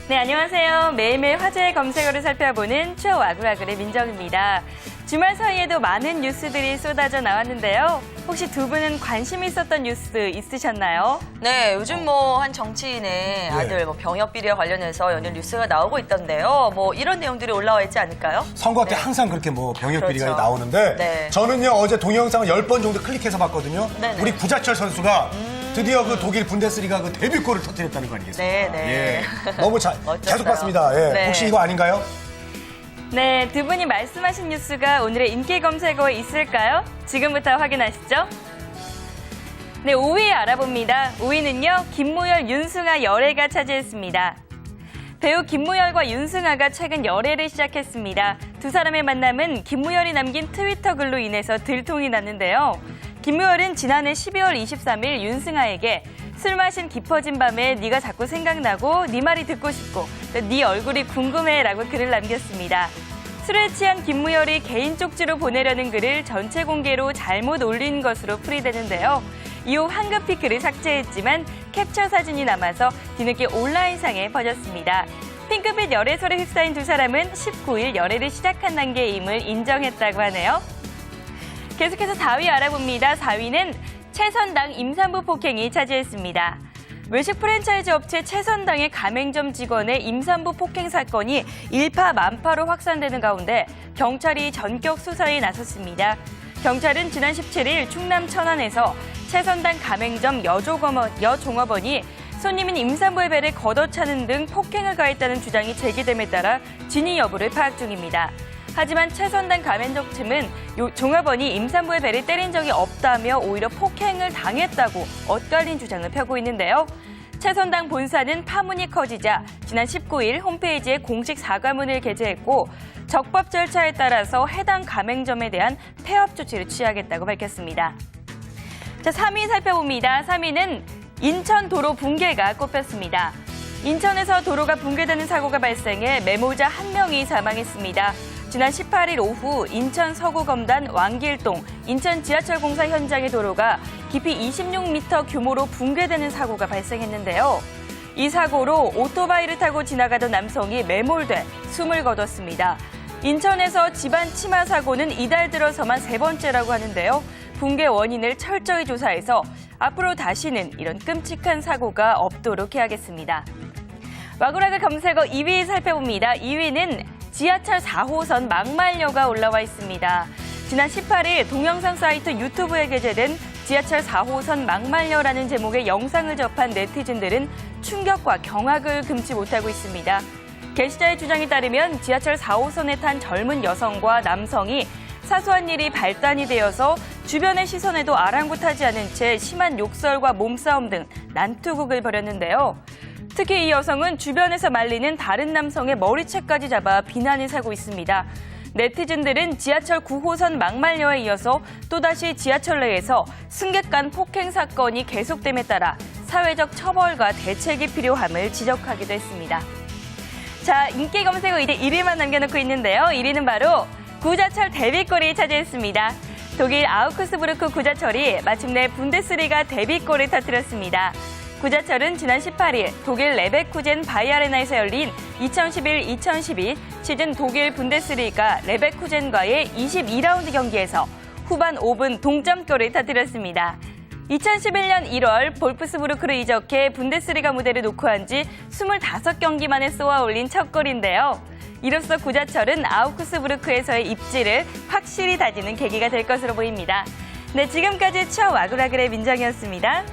네, 안녕하세요. 매일매일 화제의 검색어를 살펴보는 추억 와글와글의 민정입니다. 주말 사이에도 많은 뉴스들이 쏟아져 나왔는데요. 혹시 두 분은 관심 있었던 뉴스 있으셨나요? 네, 요즘 한 정치인의 아들 병역 비리와 관련해서 연일 뉴스가 나오고 있던데요. 이런 내용들이 올라와 있지 않을까요? 선거 때 항상 그렇게 병역 비리가 그렇죠. 나오는데 네. 저는요 어제 동영상을 10번 정도 클릭해서 봤거든요. 네네. 우리 구자철 선수가 드디어 그 독일 분데스리가 그 데뷔골을 터뜨렸다는 거 아니겠습니까? 네. 예. 너무 멋졌어요. 계속 봤습니다. 예. 네. 혹시 이거 아닌가요? 네, 두 분이 말씀하신 뉴스가 오늘의 인기 검색어에 있을까요? 지금부터 확인하시죠. 네, 5위 알아봅니다. 5위는요, 김무열, 윤승아 열애가 차지했습니다. 배우 김무열과 윤승아가 최근 열애를 시작했습니다. 두 사람의 만남은 김무열이 남긴 트위터 글로 인해서 들통이 났는데요. 김무열은 지난해 12월 23일 윤승아에게 술 마신 깊어진 밤에 네가 자꾸 생각나고 네 말이 듣고 싶고 네 얼굴이 궁금해라고 글을 남겼습니다. 술에 취한 김무열이 개인 쪽지로 보내려는 글을 전체 공개로 잘못 올린 것으로 풀이되는데요. 이후 황급히 글을 삭제했지만 캡처 사진이 남아서 뒤늦게 온라인상에 퍼졌습니다. 핑크빛 열애설에 휩싸인 두 사람은 19일 열애를 시작한 단계임을 인정했다고 하네요. 계속해서 4위 알아봅니다. 4위는 최선당 임산부 폭행이 차지했습니다. 외식 프랜차이즈 업체 최선당의 가맹점 직원의 임산부 폭행 사건이 일파만파로 확산되는 가운데 경찰이 전격 수사에 나섰습니다. 경찰은 지난 17일 충남 천안에서 최선당 가맹점 여종업원이 손님인 임산부의 배를 걷어차는 등 폭행을 가했다는 주장이 제기됨에 따라 진위 여부를 파악 중입니다. 하지만 최선당 가맹점 측은 종업원이 임산부의 배를 때린 적이 없다며 오히려 폭행을 당했다고 엇갈린 주장을 펴고 있는데요. 최선당 본사는 파문이 커지자 지난 19일 홈페이지에 공식 사과문을 게재했고 적법 절차에 따라서 해당 가맹점에 대한 폐업 조치를 취하겠다고 밝혔습니다. 자, 3위 살펴봅니다. 3위는 인천 도로 붕괴가 꼽혔습니다. 인천에서 도로가 붕괴되는 사고가 발생해 매몰자 1명이 사망했습니다. 지난 18일 오후 인천 서구검단 왕길동 인천 지하철 공사 현장의 도로가 깊이 26m 규모로 붕괴되는 사고가 발생했는데요. 이 사고로 오토바이를 타고 지나가던 남성이 매몰돼 숨을 거뒀습니다. 인천에서 집안 치마 사고는 이달 들어서만 3번째라고 하는데요. 붕괴 원인을 철저히 조사해서 앞으로 다시는 이런 끔찍한 사고가 없도록 해야겠습니다. 와글와글 검색어 2위 살펴봅니다. 2위는 지하철 4호선 막말녀가 올라와 있습니다. 지난 18일 동영상 사이트 유튜브에 게재된 지하철 4호선 막말녀라는 제목의 영상을 접한 네티즌들은 충격과 경악을 금치 못하고 있습니다. 게시자의 주장에 따르면 지하철 4호선에 탄 젊은 여성과 남성이 사소한 일이 발단이 되어서 주변의 시선에도 아랑곳하지 않은 채 심한 욕설과 몸싸움 등 난투극을 벌였는데요. 특히 이 여성은 주변에서 말리는 다른 남성의 머리채까지 잡아 비난을 사고 있습니다. 네티즌들은 지하철 9호선 막말녀에 이어서 또다시 지하철 내에서 승객 간 폭행 사건이 계속됨에 따라 사회적 처벌과 대책이 필요함을 지적하기도 했습니다. 자, 인기 검색어 이제 1위만 남겨놓고 있는데요. 1위는 바로 구자철 데뷔골이 차지했습니다. 독일 아우크스부르크 구자철이 마침내 분데스리가 데뷔골을 터뜨렸습니다. 구자철은 지난 18일 독일 레베쿠젠 바이아레나에서 열린 2011-2012 시즌 독일 분데스리가 레베쿠젠과의 22라운드 경기에서 후반 5분 동점골을 터뜨렸습니다. 2011년 1월 볼프스부르크로 이적해 분데스리가 무대를 놓고 한 지 25경기 만에 쏘아 올린 첫 골인데요. 이로써 구자철은 아우크스부르크에서의 입지를 확실히 다지는 계기가 될 것으로 보입니다. 네, 지금까지 추억 와글와글의 민정이었습니다.